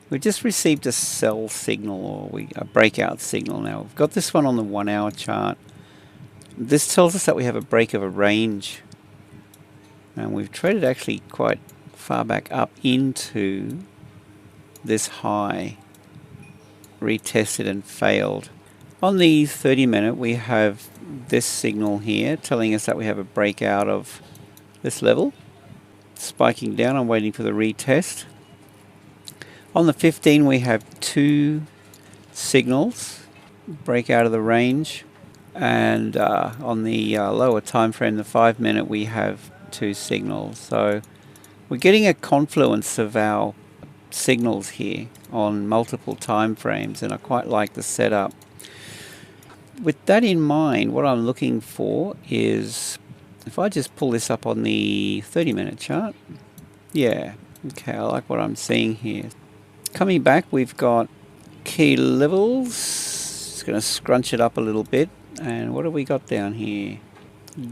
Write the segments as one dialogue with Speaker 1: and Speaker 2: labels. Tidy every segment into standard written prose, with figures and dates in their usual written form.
Speaker 1: We just received a sell signal, or a breakout signal. Now we've got this one on the 1 hour chart. This tells us that we have a break of a range, and we've traded actually quite far back up into this high, retested and failed. On the 30-minute we have this signal here telling us that we have a breakout of this level, spiking down. I'm waiting for the retest. On the 15 we have two signals, break out of the range, and on the lower time frame, the 5-minute, we have two signals. So we're getting a confluence of our signals here on multiple time frames, and I quite like the setup. With that in mind, what I'm looking for is, if I just pull this up on the 30-minute chart, yeah, okay, I like what I'm seeing here. Coming back, we've got key levels. Just going to scrunch it up a little bit. And what have we got down here?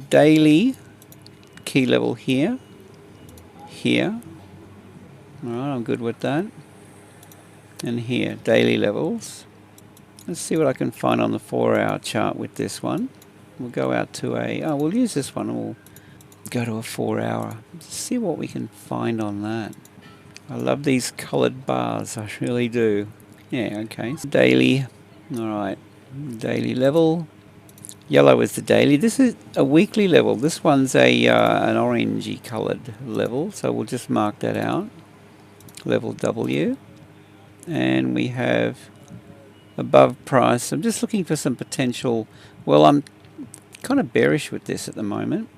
Speaker 1: Daily key level here. Here. Alright, I'm good with that. And here, daily levels. Let's see what I can find on the 4-hour chart with this one. We'll go out to we'll use this one and we'll go to a 4-hour. See what we can find on that. I love these colored bars, I really do. Yeah, okay. Daily, alright. Daily level. Yellow is the daily. This is a weekly level. This one's an orangey colored level, so we'll just mark that out. Level W. And we have above price. I'm just looking for some potential. Well, I'm kind of bearish with this at the moment.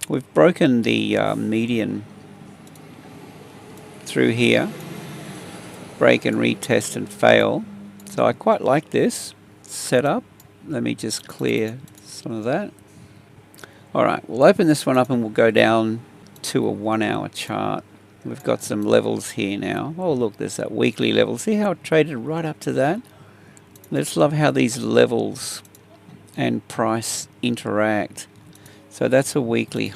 Speaker 1: We've broken the median through here. Break and retest and fail. So I quite like this setup. Let me just clear some of that. Alright, we'll open this one up and we'll go down to a 1-hour chart. We've got some levels here now. Oh look, there's that weekly level. See how it traded right up to that? Let's love how these levels and price interact. So that's a weekly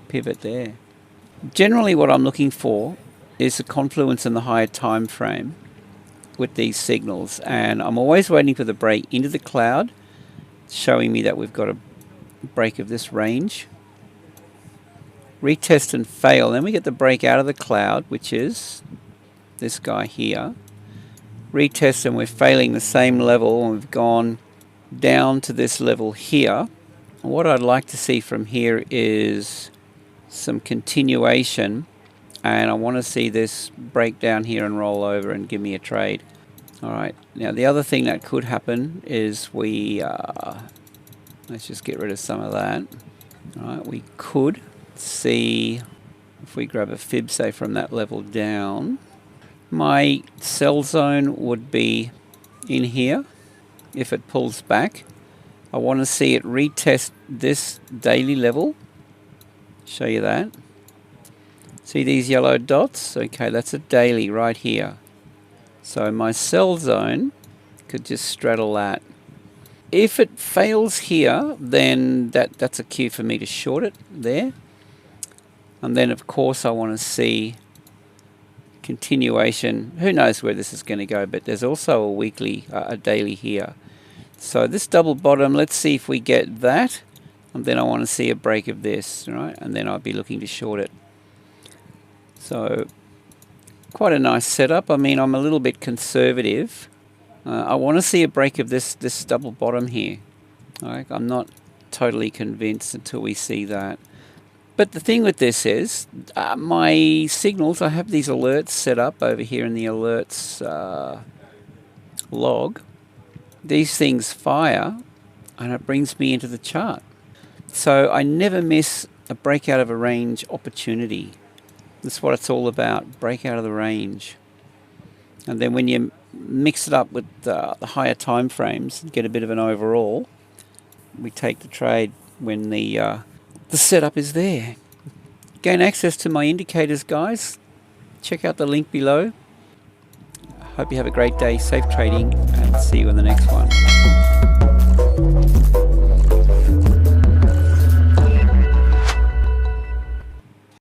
Speaker 1: pivot there. Generally what I'm looking for is a confluence in the higher time frame with these signals, and I'm always waiting for the break into the cloud, showing me that we've got a break of this range. Retest and fail, then we get the break out of the cloud, which is this guy here. Retest and we're failing the same level, and we've gone down to this level here. And what I'd like to see from here is some continuation, and I want to see this break down here and roll over and give me a trade. Alright, now the other thing that could happen is we let's just get rid of some of that. Alright, we could see if we grab a fib, say, from that level down. My sell zone would be in here. If it pulls back, I want to see it retest this daily level. Show you that. See these yellow dots? Okay, that's a daily right here. So my sell zone could just straddle that. If it fails here, then that's a cue for me to short it there. And then of course I want to see continuation. Who knows where this is going to go, but there's also a weekly, a daily here. So this double bottom, let's see if we get that, and then I want to see a break of this, right? And then I'll be looking to short it. So quite a nice setup. I mean, I'm a little bit conservative. I want to see a break of this double bottom here. Right? I'm not totally convinced until we see that. But the thing with this is, my signals, I have these alerts set up over here in the alerts log. These things fire, and it brings me into the chart. So I never miss a breakout of a range opportunity. That's what it's all about, break out of the range. And then when you mix it up with the higher time frames, get a bit of an overall, we take the trade when the setup is there. Gain access to my indicators, guys. Check out the link below. Hope you have a great day, safe trading, and see you in the next one.